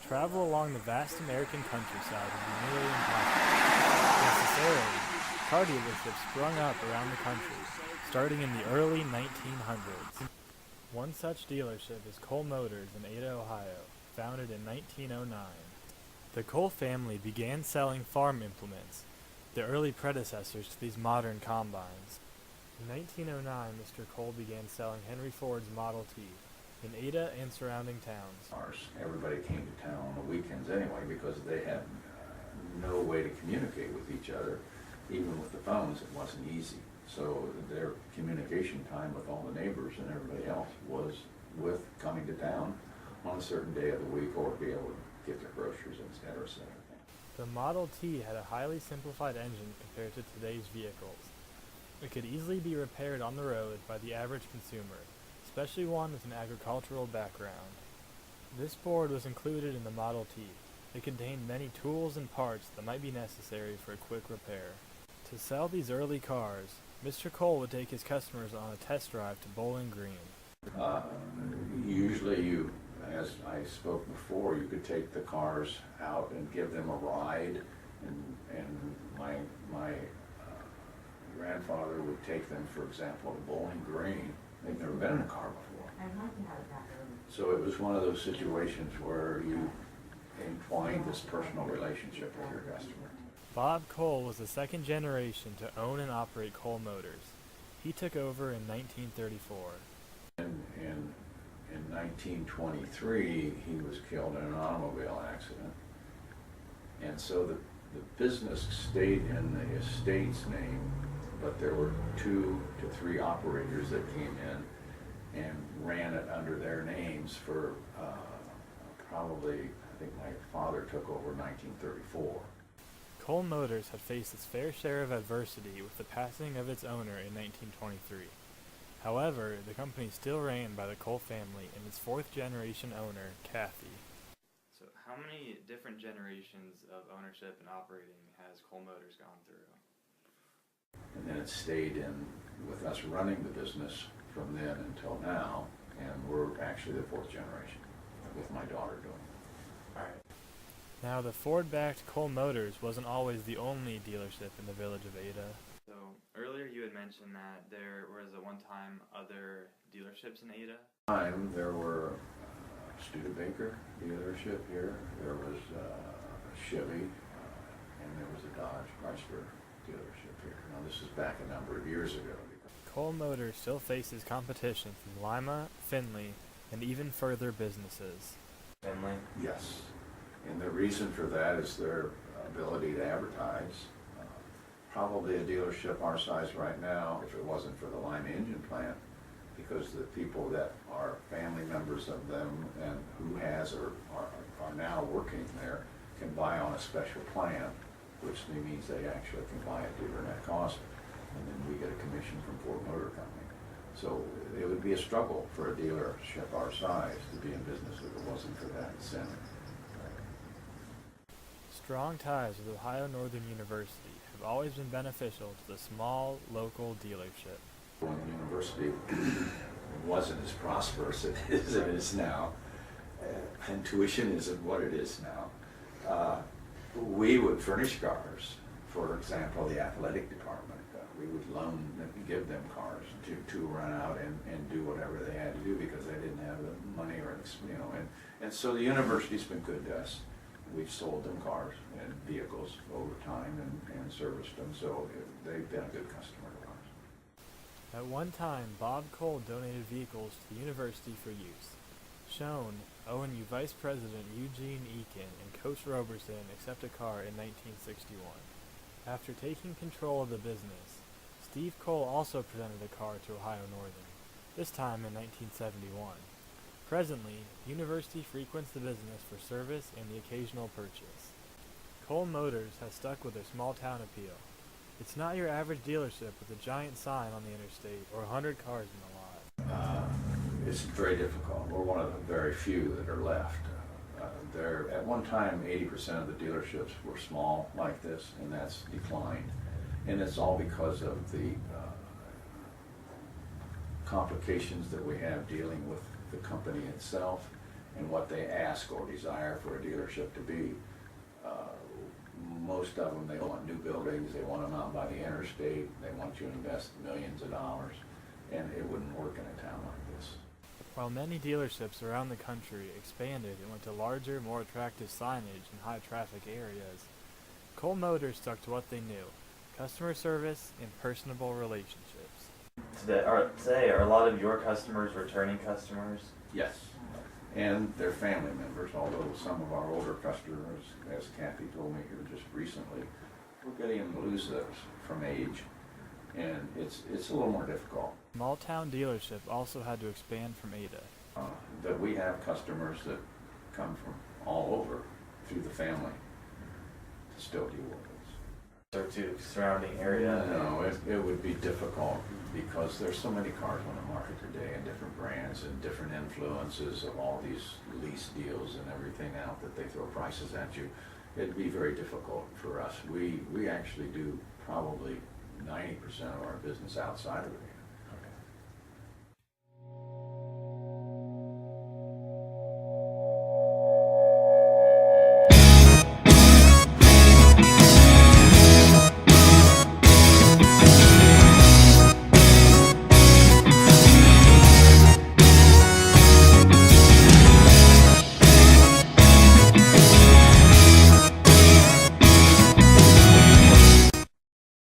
travel along the vast American countryside would be nearly impossible. Necessarily, car dealerships sprung up around the country, starting in the early 1900s. One such dealership is Cole Motors in Ada, Ohio, founded in 1909. The Cole family began selling farm implements, the early predecessors to these modern combines. In 1909, Mr. Cole began selling Henry Ford's Model T in Ada and surrounding towns. Everybody came to town on the weekends anyway because they had no way to communicate with each other. Even with the phones, it wasn't easy. So their communication time with all the neighbors and everybody else was with coming to town on a certain day of the week or be able to get their groceries, etc., etc. The Model T had a highly simplified engine compared to today's vehicles. It could easily be repaired on the road by the average consumer, especially one with an agricultural background. This board was included in the Model T. It contained many tools and parts that might be necessary for a quick repair. To sell these early cars, Mr. Cole would take his customers on a test drive to Bowling Green. Usually as I spoke before, you could take the cars out and give them a ride, and my grandfather would take them, for example, to Bowling Green. They've never been in a car before. So it was one of those situations where you entwined this personal relationship with your customer. Bob Cole was the second generation to own and operate Cole Motors. He took over in 1934. In 1923, he was killed in an automobile accident. And so the business stayed in the estate's name, but there were 2 to 3 operators that came in and ran it under their names for probably, I think my father took over in 1934. Cole Motors had faced its fair share of adversity with the passing of its owner in 1923. However, the company still ran by the Cole family and its 4th generation owner, Kathy. So how many different generations of ownership and operating has Cole Motors gone through? And then it stayed in with us running the business from then until now, and we're actually the 4th generation with my daughter doing it. All right. Now, the Ford-backed Cole Motors wasn't always the only dealership in the village of Ada. So earlier you had mentioned that there was at one time other dealerships in Ada. There were a Studebaker dealership here, there was a Chevy, and there was a Dodge Chrysler dealership here. Now this is back a number of years ago. Cole Motors still faces competition from Lima, Findlay, and even further businesses. Findlay? Yes. And the reason for that is their ability to advertise. Probably a dealership our size right now, if it wasn't for the Lima engine plant, because the people that are family members of them and who has or are now working there can buy on a special plan, which means they actually can buy at dealer net cost, and then we get a commission from Ford Motor Company. So it would be a struggle for a dealership our size to be in business if it wasn't for that incentive. Strong ties with Ohio Northern University have always been beneficial to the small, local dealership. When the university wasn't as prosperous as it is now, and tuition isn't what it is now, we would furnish cars. For example, the athletic department, we would loan them, give them cars to run out and do whatever they had to do because they didn't have the money or, and so the university's been good to us. We've sold them cars and vehicles over time and serviced them, so they've been a good customer of ours. At one time, Bob Cole donated vehicles to the university for use. Shown, ONU Vice President Eugene Eakin and Coach Roberson accept a car in 1961. After taking control of the business, Steve Cole also presented a car to Ohio Northern, this time in 1971. Presently, the university frequents the business for service and the occasional purchase. Cole Motors has stuck with their small-town appeal. It's not your average dealership with a giant sign on the interstate or 100 cars in the lot. It's very difficult. We're one of the very few that are left. At one time, 80% of the dealerships were small like this, and that's declined. And it's all because of the complications that we have dealing with the company itself and what they ask or desire for a dealership to be. Most of them, they want new buildings, they want them out by the interstate, they want you to invest millions of dollars, and it wouldn't work in a town like this. While many dealerships around the country expanded and went to larger, more attractive signage in high-traffic areas, Cole Motors stuck to what they knew: customer service and personable relationships. Today, are a lot of your customers returning customers? Yes, and their family members, although some of our older customers, as Kathy told me here just recently, we're getting them to lose those from age, and it's a little more difficult. Small-town dealership also had to expand from Ada. That we have customers that come from all over through the family to still deal with us. Or to surrounding area? No, it would be difficult because there's so many cars on the market today and different brands and different influences of all these lease deals and everything out that they throw prices at you. It'd be very difficult for us. We actually do probably 90% of our business outside of the